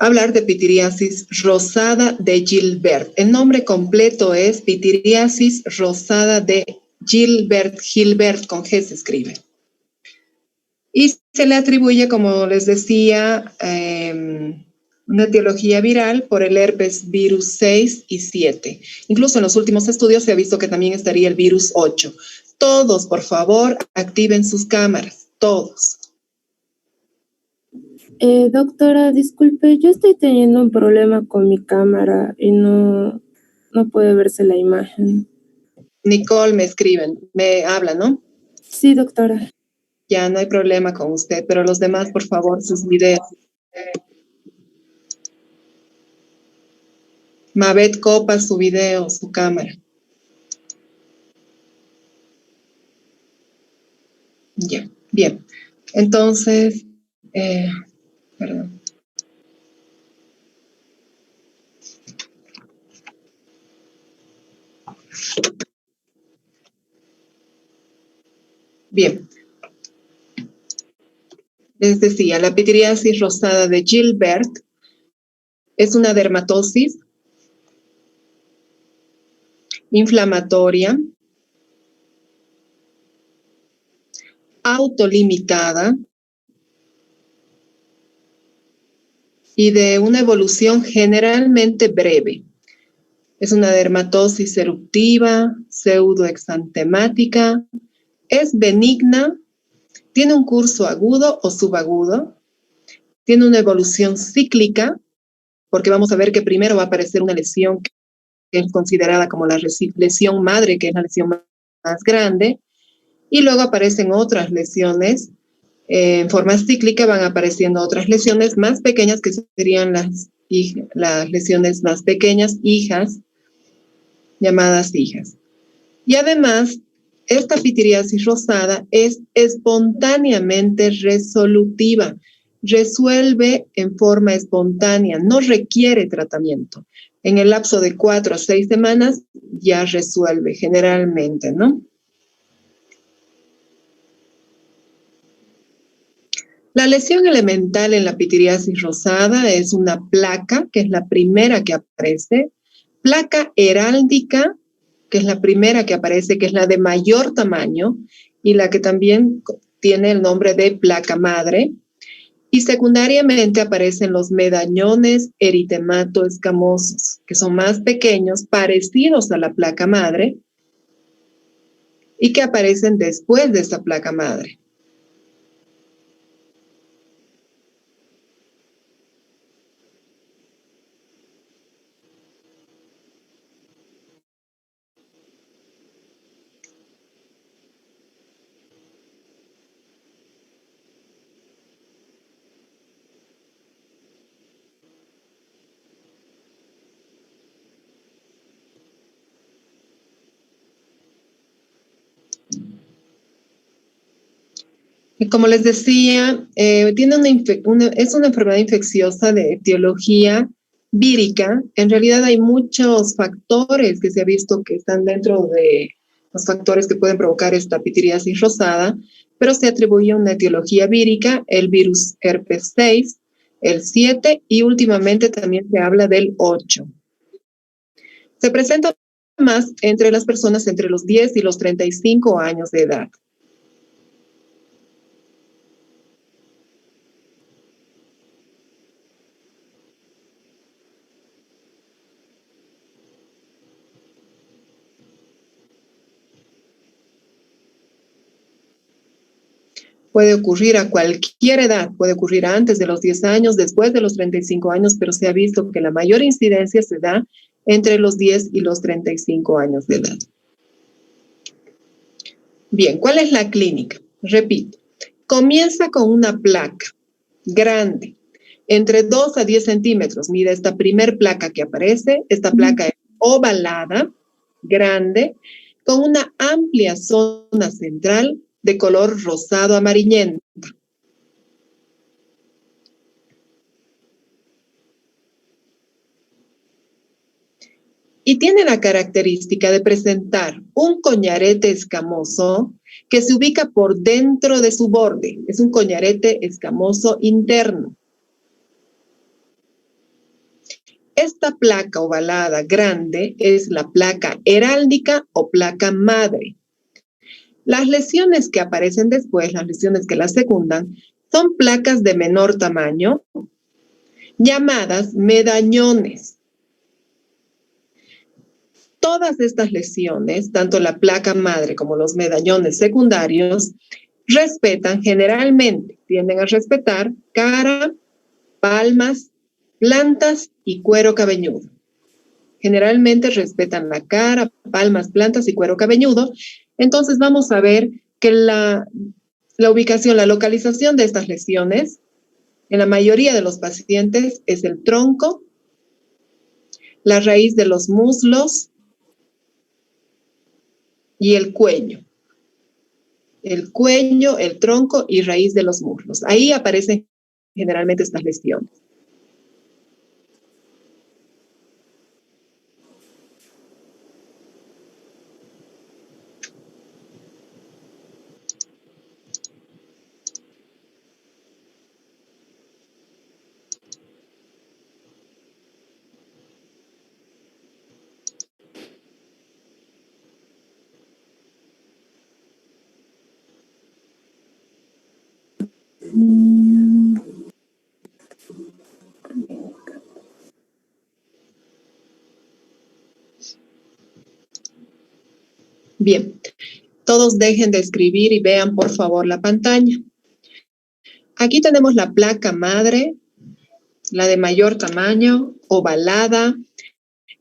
hablar de pitiriasis rosada de Gilbert. El nombre completo es pitiriasis rosada de Gilbert. Gilbert con G se escribe. Y se le atribuye, como les decía, una etiología viral por el herpes virus 6 y 7. Incluso en los últimos estudios se ha visto que también estaría el virus 8. Todos, por favor, activen sus cámaras. Todos. Doctora, disculpe, yo estoy teniendo un problema con mi cámara y no puede verse la imagen. Nicole, me habla, ¿no? Sí, doctora. Ya, no hay problema con usted, pero los demás, por favor, sus videos. Mabet Copa, su video, su cámara. Ya, bien. Entonces, perdón. Bien. Les decía, la pitiriasis rosada de Gilbert es una dermatosis inflamatoria, autolimitada y de una evolución generalmente breve. Es una dermatosis eruptiva, pseudoexantemática, es benigna, tiene un curso agudo o subagudo, tiene una evolución cíclica, porque vamos a ver que primero va a aparecer una lesión que es considerada como la lesión madre, que es la lesión más grande, y luego aparecen otras lesiones. En forma cíclica van apareciendo otras lesiones más pequeñas, que serían las lesiones más pequeñas, hijas, llamadas hijas. Y además, esta pitiriasis rosada es espontáneamente resolutiva, resuelve en forma espontánea, no requiere tratamiento. En el lapso de 4 a 6 semanas ya resuelve generalmente, ¿no? La lesión elemental en la pitiriasis rosada es una placa, que es la primera que aparece, placa heráldica, que es la primera que aparece, que es la de mayor tamaño y la que también tiene el nombre de placa madre. Y secundariamente aparecen los medañones eritemato escamosos, que son más pequeños, parecidos a la placa madre y que aparecen después de esa placa madre. Como les decía, es una enfermedad infecciosa de etiología vírica. En realidad hay muchos factores que se ha visto que están dentro de los factores que pueden provocar esta pitiriasis rosada, pero se atribuye una etiología vírica, el virus herpes 6, el 7 y últimamente también se habla del 8. Se presenta más entre las personas entre los 10 y los 35 años de edad. Puede ocurrir a cualquier edad, puede ocurrir antes de los 10 años, después de los 35 años, pero se ha visto que la mayor incidencia se da entre los 10 y los 35 años de edad. Bien, ¿cuál es la clínica? Repito, comienza con una placa grande, entre 2 a 10 centímetros. Mira esta primer placa que aparece, esta placa es ovalada, grande, con una amplia zona central de color rosado amarillento. Y tiene la característica de presentar un coñarete escamoso que se ubica por dentro de su borde. Es un coñarete escamoso interno. Esta placa ovalada grande es la placa heráldica o placa madre. Las lesiones que aparecen después, las lesiones que las secundan, son placas de menor tamaño, llamadas medallones. Todas estas lesiones, tanto la placa madre como los medallones secundarios, tienden a respetar cara, palmas, plantas y cuero cabelludo. Generalmente respetan la cara, palmas, plantas y cuero cabelludo. Entonces vamos a ver que la ubicación, la localización de estas lesiones, en la mayoría de los pacientes, es el tronco, la raíz de los muslos y el cuello. El cuello, el tronco y raíz de los muslos. Ahí aparecen generalmente estas lesiones. Bien, todos dejen de escribir y vean por favor la pantalla. Aquí tenemos la placa madre, la de mayor tamaño, ovalada,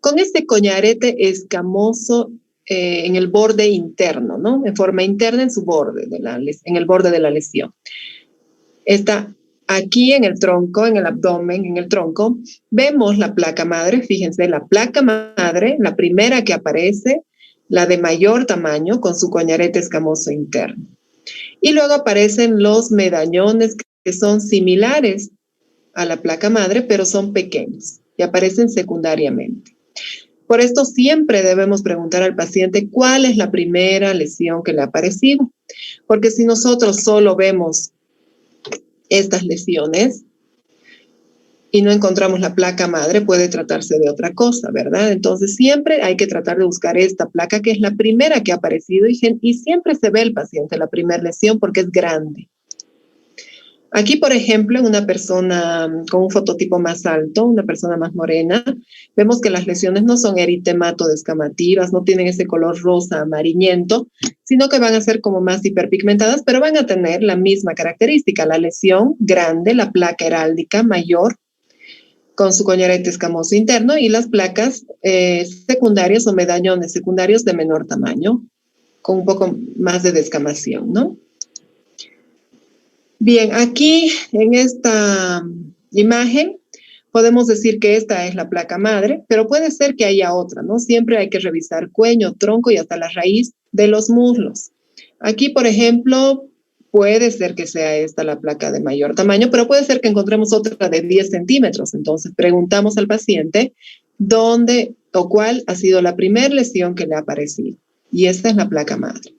con este coñarete escamoso en el borde interno, ¿no? En forma interna en su borde, en el borde de la lesión. Está aquí en el tronco, en el abdomen, en el tronco, vemos la placa madre. Fíjense, la placa madre, la primera que aparece, la de mayor tamaño, con su coñarete escamoso interno. Y luego aparecen los medallones que son similares a la placa madre, pero son pequeños y aparecen secundariamente. Por esto siempre debemos preguntar al paciente cuál es la primera lesión que le ha aparecido, porque si nosotros solo vemos estas lesiones y no encontramos la placa madre, puede tratarse de otra cosa, ¿verdad? Entonces siempre hay que tratar de buscar esta placa que es la primera que ha aparecido y siempre se ve el paciente la primera lesión porque es grande. Aquí, por ejemplo, en una persona con un fototipo más alto, una persona más morena, vemos que las lesiones no son eritemato-descamativas, no tienen ese color rosa amarillento, sino que van a ser como más hiperpigmentadas, pero van a tener la misma característica, la lesión grande, la placa heráldica mayor, con su coñarete escamoso interno, y las placas secundarias o medallones secundarios de menor tamaño, con un poco más de descamación, ¿no? Bien, aquí en esta imagen podemos decir que esta es la placa madre, pero puede ser que haya otra, ¿no? Siempre hay que revisar cuello, tronco y hasta la raíz de los muslos. Aquí, por ejemplo, puede ser que sea esta la placa de mayor tamaño, pero puede ser que encontremos otra de 10 centímetros. Entonces, preguntamos al paciente dónde o cuál ha sido la primera lesión que le ha aparecido. Y esta es la placa madre.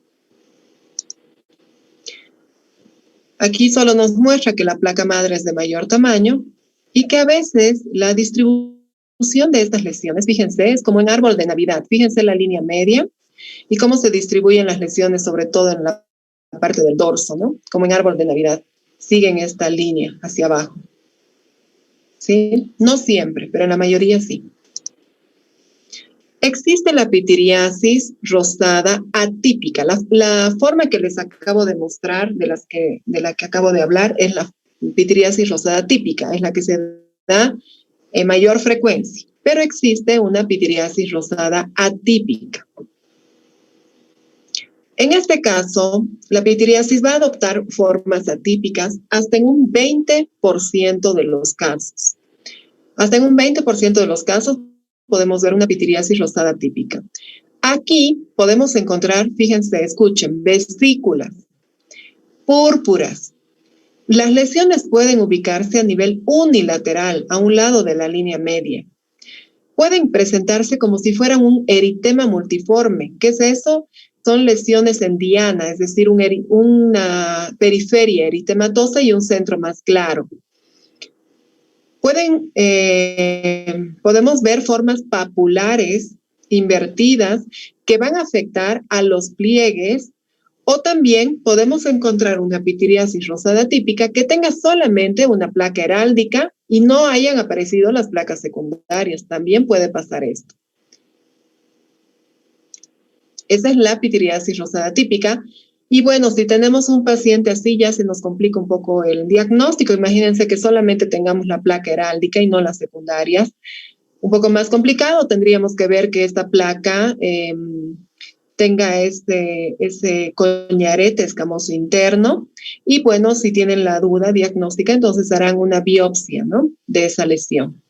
Aquí solo nos muestra que la placa madre es de mayor tamaño y que a veces la distribución de estas lesiones, fíjense, es como en árbol de Navidad. Fíjense la línea media y cómo se distribuyen las lesiones, sobre todo en la parte del dorso, ¿no? Como en árbol de Navidad. Siguen esta línea hacia abajo. ¿Sí? No siempre, pero en la mayoría sí. Existe la pitiriasis rosada atípica. La forma que les acabo de mostrar, de la que acabo de hablar, es la pitiriasis rosada típica, es la que se da en mayor frecuencia. Pero existe una pitiriasis rosada atípica. En este caso, la pitiriasis va a adoptar formas atípicas hasta en un 20% de los casos. Hasta en un 20% de los casos podemos ver una pitiriasis rosada típica. Aquí podemos encontrar, fíjense, escuchen, vesículas, púrpuras. Las lesiones pueden ubicarse a nivel unilateral, a un lado de la línea media. Pueden presentarse como si fueran un eritema multiforme. ¿Qué es eso? Son lesiones en diana, es decir, una periferia eritematosa y un centro más claro. Pueden podemos ver formas papulares invertidas que van a afectar a los pliegues, o también podemos encontrar una pitiriasis rosada típica que tenga solamente una placa heráldica y no hayan aparecido las placas secundarias. También puede pasar esto. Esa es la pitiriasis rosada típica. Y bueno, si tenemos un paciente así, ya se nos complica un poco el diagnóstico. Imagínense que solamente tengamos la placa heráldica y no las secundarias. Un poco más complicado, tendríamos que ver que esta placa tenga ese coñarete escamoso interno. Y bueno, si tienen la duda diagnóstica, entonces harán una biopsia, ¿no?, de esa lesión.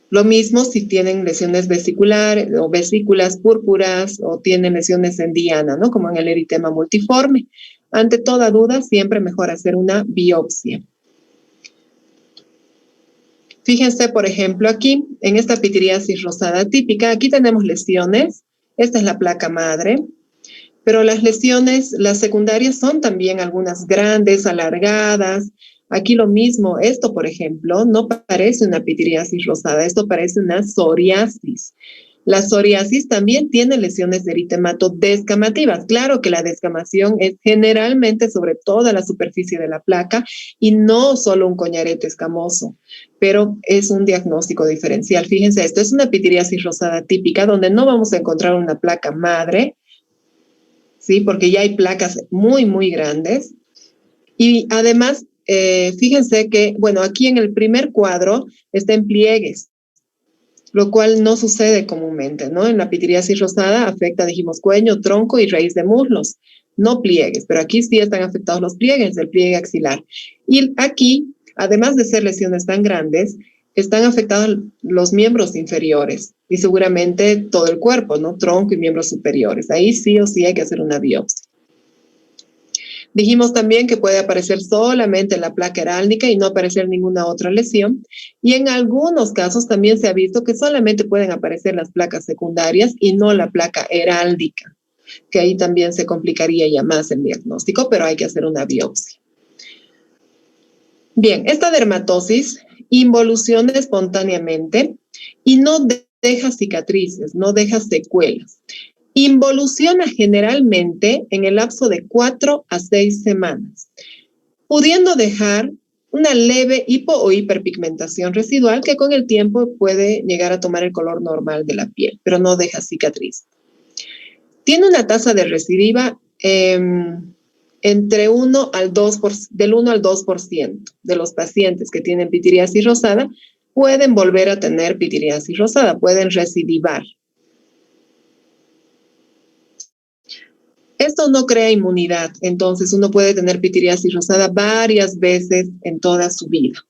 Lo mismo si tienen lesiones vesiculares o vesículas púrpuras o tienen lesiones en diana, ¿no?, como en el eritema multiforme. Ante toda duda, siempre mejor hacer una biopsia. Fíjense, por ejemplo, aquí, en esta pitiriasis rosada típica, aquí tenemos lesiones. Esta es la placa madre, pero las lesiones, las secundarias son también algunas grandes, alargadas. Aquí lo mismo, esto, por ejemplo, no parece una pitiriasis rosada, esto parece una psoriasis. La psoriasis también tiene lesiones de eritemato descamativas. Claro que la descamación es generalmente sobre toda la superficie de la placa y no solo un coñarete escamoso, pero es un diagnóstico diferencial. Fíjense, esto es una pitiriasis rosada típica donde no vamos a encontrar una placa madre, ¿sí?, porque ya hay placas muy, muy grandes. Y además, fíjense que, bueno, aquí en el primer cuadro está en pliegues, lo cual no sucede comúnmente, ¿no? En la pitiriasis rosada afecta, dijimos, cuello, tronco y raíz de muslos, no pliegues, pero aquí sí están afectados los pliegues del pliegue axilar. Y aquí, además de ser lesiones tan grandes, están afectados los miembros inferiores y seguramente todo el cuerpo, ¿no?, tronco y miembros superiores. Ahí sí o sí hay que hacer una biopsia. Dijimos también que puede aparecer solamente la placa heráldica y no aparecer ninguna otra lesión. Y en algunos casos también se ha visto que solamente pueden aparecer las placas secundarias y no la placa heráldica, que ahí también se complicaría ya más el diagnóstico, pero hay que hacer una biopsia. Bien, esta dermatosis involuciona espontáneamente y no deja cicatrices, no deja secuelas. Involuciona generalmente en el lapso de 4 a 6 semanas, pudiendo dejar una leve hipo o hiperpigmentación residual que con el tiempo puede llegar a tomar el color normal de la piel, pero no deja cicatriz. Tiene una tasa de recidiva entre 1 al 2%, del 1 al 2% de los pacientes que tienen pitiriasis rosada pueden volver a tener pitiriasis rosada, pueden recidivar. Esto no crea inmunidad, entonces uno puede tener pitiriasis rosada varias veces en toda su vida.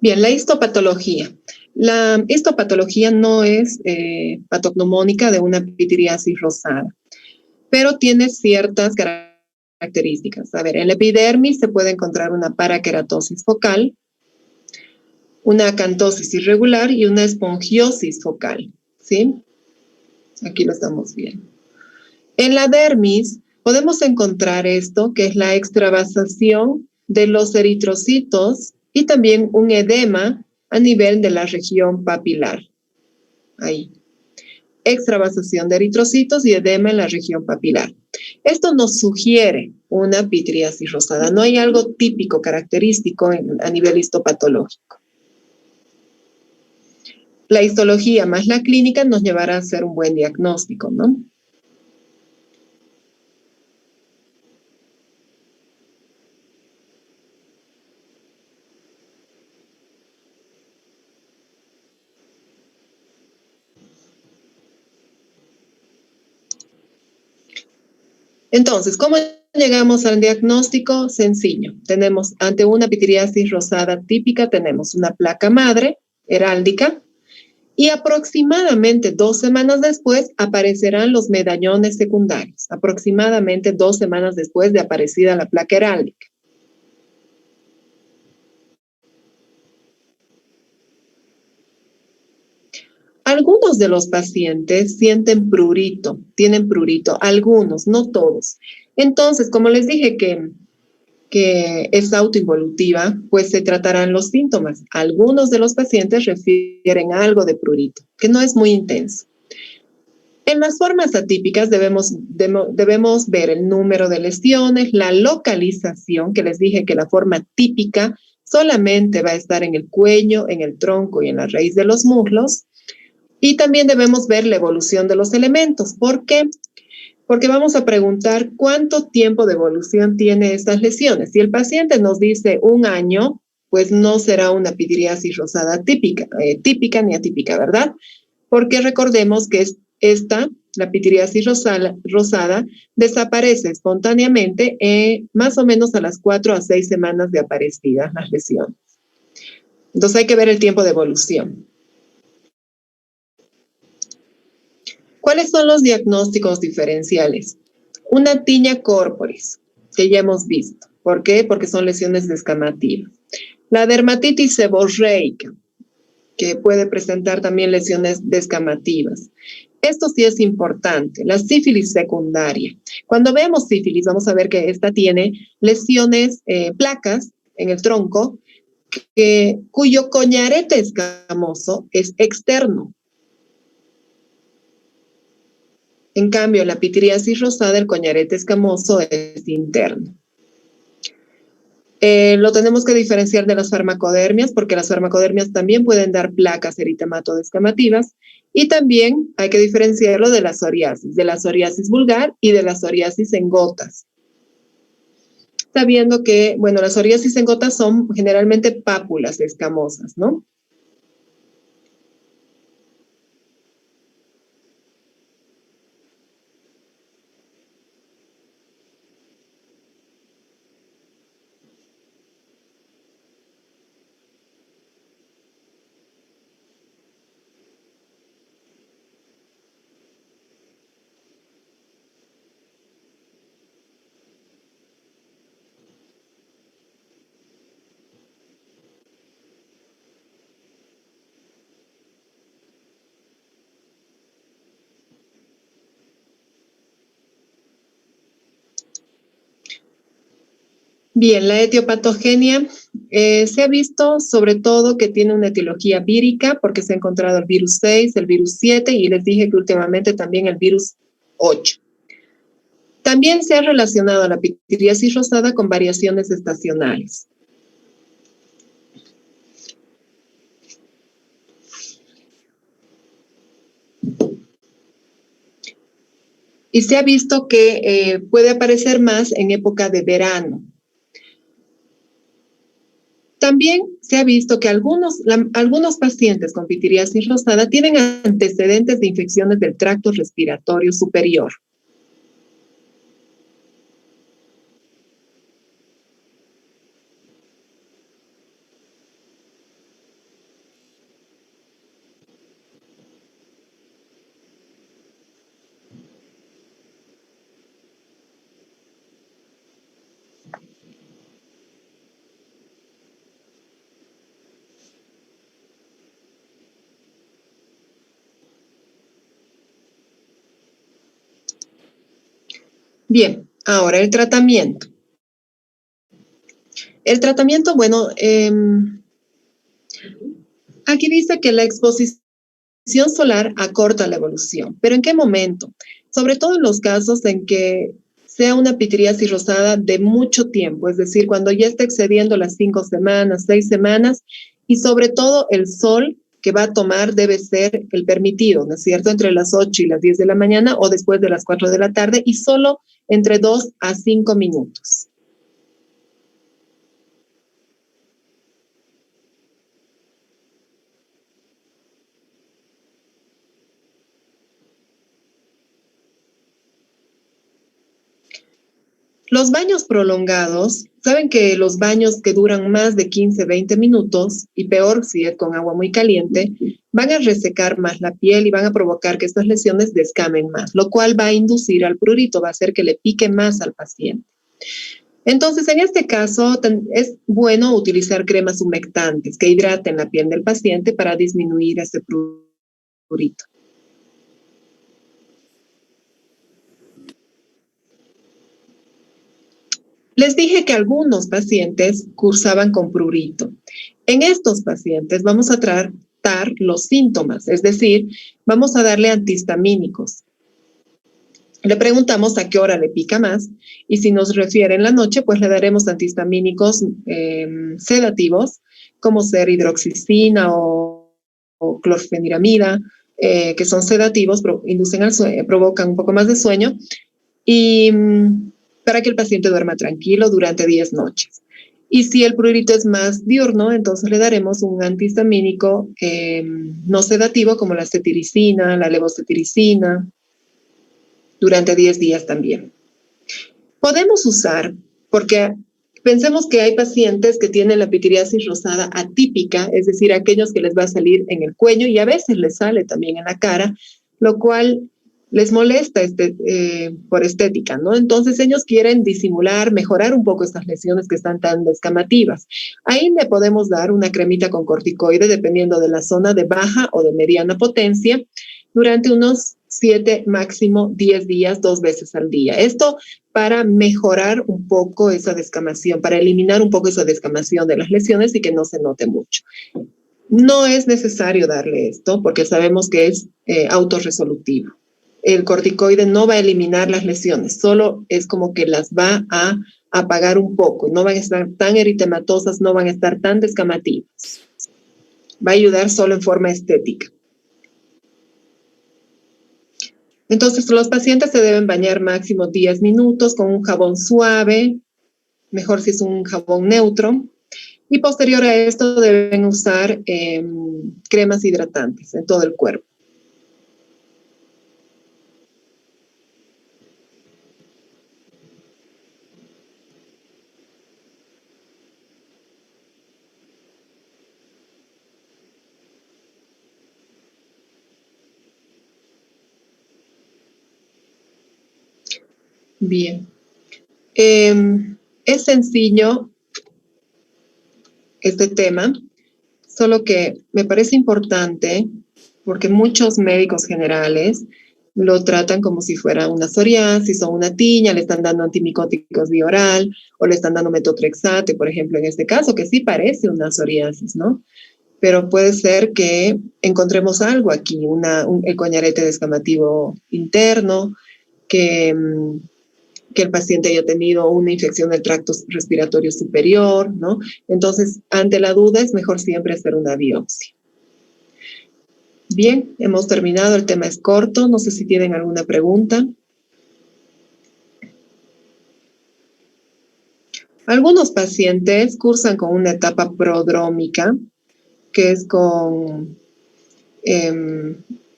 Bien, la histopatología. La histopatología no es patognomónica de una pitiriasis rosada, pero tiene ciertas características. A ver, en la epidermis se puede encontrar una paraqueratosis focal, una acantosis irregular y una esponjiosis focal, ¿sí? Aquí lo estamos viendo. En la dermis podemos encontrar esto, que es la extravasación de los eritrocitos y también un edema a nivel de la región papilar. Ahí. Extravasación de eritrocitos y edema en la región papilar. Esto nos sugiere una pitiriasis rosada. No hay algo típico, característico a nivel histopatológico. La histología más la clínica nos llevará a hacer un buen diagnóstico, ¿no? Entonces, ¿cómo llegamos al diagnóstico? Sencillo. Tenemos, ante una pitiriasis rosada típica, tenemos una placa madre heráldica y aproximadamente 2 semanas después aparecerán los medallones secundarios, aproximadamente 2 semanas después de aparecida la placa heráldica. Algunos de los pacientes sienten prurito, tienen prurito, algunos, no todos. Entonces, como les dije que es autoinvolutiva, pues se tratarán los síntomas. Algunos de los pacientes refieren a algo de prurito, que no es muy intenso. En las formas atípicas debemos ver el número de lesiones, la localización, que les dije que la forma típica solamente va a estar en el cuello, en el tronco y en la raíz de los muslos. Y también debemos ver la evolución de los elementos. ¿Por qué? Porque vamos a preguntar cuánto tiempo de evolución tiene estas lesiones. Si el paciente nos dice 1 año, pues no será una pitiriasis rosada típica ni atípica, ¿verdad? Porque recordemos que la pitiriasis rosada, desaparece espontáneamente más o menos a las 4 a 6 semanas de aparecidas las lesiones. Entonces hay que ver el tiempo de evolución. ¿Cuáles son los diagnósticos diferenciales? Una tiña corporis, que ya hemos visto. ¿Por qué? Porque son lesiones descamativas. La dermatitis seborreica, que puede presentar también lesiones descamativas. Esto sí es importante. La sífilis secundaria. Cuando vemos sífilis, vamos a ver que esta tiene lesiones, placas en el tronco, cuyo coñarete escamoso es externo. En cambio, en la pitiriasis rosada, el coñarete escamoso es interno. Lo tenemos que diferenciar de las farmacodermias, porque las farmacodermias también pueden dar placas eritemato-descamativas, y también hay que diferenciarlo de la psoriasis vulgar y de la psoriasis en gotas. Sabiendo que, bueno, las psoriasis en gotas son generalmente pápulas escamosas, ¿no? Bien, la etiopatogenia se ha visto sobre todo que tiene una etiología vírica porque se ha encontrado el virus 6, el virus 7 y les dije que últimamente también el virus 8. También se ha relacionado a la pitiriasis rosada con variaciones estacionales. Y se ha visto que puede aparecer más en época de verano. También se ha visto que algunos pacientes con pitiriasis rosada tienen antecedentes de infecciones del tracto respiratorio superior. Bien, ahora el tratamiento. El tratamiento, bueno, aquí dice que la exposición solar acorta la evolución, pero ¿en qué momento? Sobre todo en los casos en que sea una pitiriasis rosada de mucho tiempo, es decir, cuando ya está excediendo las 5 semanas, 6 semanas, y sobre todo el sol que va a tomar debe ser el permitido, ¿no es cierto? Entre las 8 y las 10 de la mañana o después de las 4 de la tarde y solo entre 2 a 5 minutos. Los baños prolongados, saben que los baños que duran más de 15, 20 minutos, y peor si es con agua muy caliente, van a resecar más la piel y van a provocar que estas lesiones descamen más, lo cual va a inducir al prurito, va a hacer que le pique más al paciente. Entonces, en este caso, es bueno utilizar cremas humectantes que hidraten la piel del paciente para disminuir ese prurito. Les dije que algunos pacientes cursaban con prurito. En estos pacientes vamos a tratar los síntomas, es decir, vamos a darle antihistamínicos. Le preguntamos a qué hora le pica más y si nos refiere en la noche, pues le daremos antihistamínicos sedativos, como ser hidroxicina o clorfeniramida, que son sedativos, inducen al sueño, provocan un poco más de sueño y para que el paciente duerma tranquilo durante 10 noches. Y si el prurito es más diurno, entonces le daremos un antihistamínico no sedativo como la cetiricina, la levocetiricina, durante 10 días también. Podemos usar, porque pensemos que hay pacientes que tienen la pitiriasis rosada atípica, es decir, aquellos que les va a salir en el cuello y a veces les sale también en la cara, lo cual les molesta por estética, ¿no? Entonces ellos quieren disimular, mejorar un poco estas lesiones que están tan descamativas. Ahí le podemos dar una cremita con corticoide dependiendo de la zona de baja o de mediana potencia durante unos 7, máximo 10 días, 2 veces al día. Esto para mejorar un poco esa descamación, para eliminar un poco esa descamación de las lesiones y que no se note mucho. No es necesario darle esto porque sabemos que es autorresolutivo. El corticoide no va a eliminar las lesiones, solo es como que las va a apagar un poco. No van a estar tan eritematosas, no van a estar tan descamativas. Va a ayudar solo en forma estética. Entonces, los pacientes se deben bañar máximo 10 minutos con un jabón suave, mejor si es un jabón neutro. Y posterior a esto deben usar cremas hidratantes en todo el cuerpo. Bien. Es sencillo este tema, solo que me parece importante porque muchos médicos generales lo tratan como si fuera una psoriasis o una tiña, le están dando antimicóticos vía oral o le están dando metotrexate, por ejemplo, en este caso, que sí parece una psoriasis, ¿no? Pero puede ser que encontremos algo aquí, el coñarete descamativo interno, que el paciente haya tenido una infección del tracto respiratorio superior, ¿no? Entonces, ante la duda, es mejor siempre hacer una biopsia. Bien, hemos terminado, el tema es corto, no sé si tienen alguna pregunta. Algunos pacientes cursan con una etapa prodrómica, que es con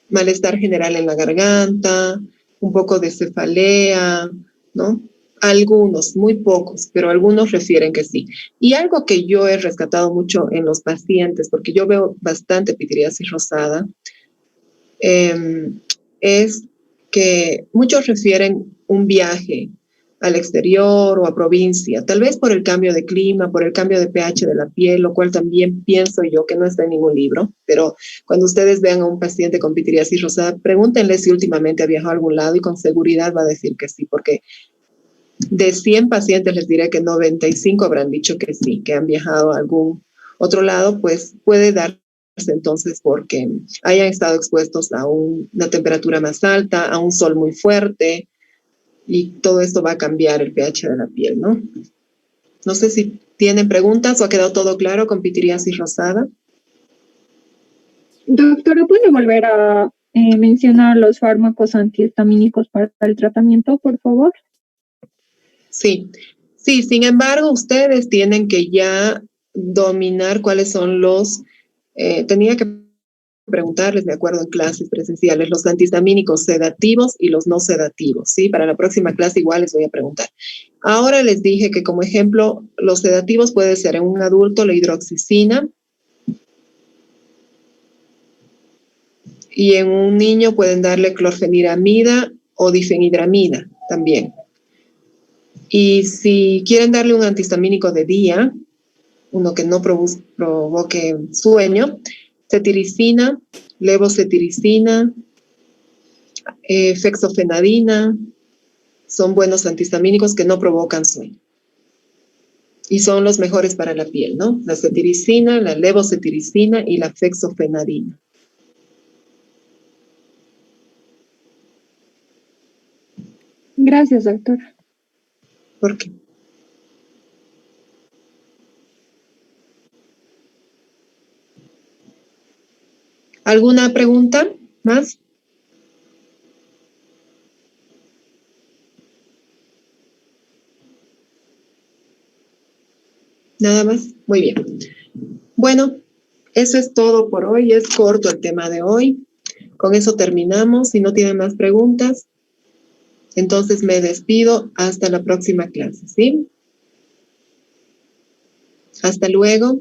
malestar general en la garganta, un poco de cefalea, ¿no? Algunos, muy pocos, pero algunos refieren que sí. Y algo que yo he rescatado mucho en los pacientes, porque yo veo bastante pitiriasis rosada, es que muchos refieren un viaje al exterior o a provincia, tal vez por el cambio de clima, por el cambio de pH de la piel, lo cual también pienso yo que no está en ningún libro, pero cuando ustedes vean a un paciente con pitiriasis rosada, pregúntenle si últimamente ha viajado a algún lado y con seguridad va a decir que sí, porque de 100 pacientes les diré que 95 habrán dicho que sí, que han viajado a algún otro lado, pues puede darse entonces porque hayan estado expuestos a una temperatura más alta, a un sol muy fuerte, y todo esto va a cambiar el pH de la piel, ¿no? No sé si tienen preguntas o ha quedado todo claro con pitiriasis rosada. Doctora, ¿puede volver a mencionar los fármacos antihistamínicos para el tratamiento, por favor? Sí, sin embargo, ustedes tienen que ya dominar cuáles son tenía que preguntarles, de acuerdo en clases presenciales, los antihistamínicos sedativos y los no sedativos, ¿sí? Para la próxima clase igual les voy a preguntar. Ahora les dije que como ejemplo, los sedativos puede ser en un adulto la hidroxicina y en un niño pueden darle clorfeniramida o difenhidramina también. Y si quieren darle un antihistamínico de día, uno que no provoque sueño, cetiricina, levocetiricina, fexofenadina, son buenos antihistamínicos que no provocan sueño. Y son los mejores para la piel, ¿no? La cetiricina, la levocetiricina y la fexofenadina. Gracias, doctora. ¿Por qué? ¿Alguna pregunta más? Nada más. Muy bien. Bueno, eso es todo por hoy. Es corto el tema de hoy. Con eso terminamos. Si no tienen más preguntas, entonces me despido hasta la próxima clase, ¿sí? Hasta luego.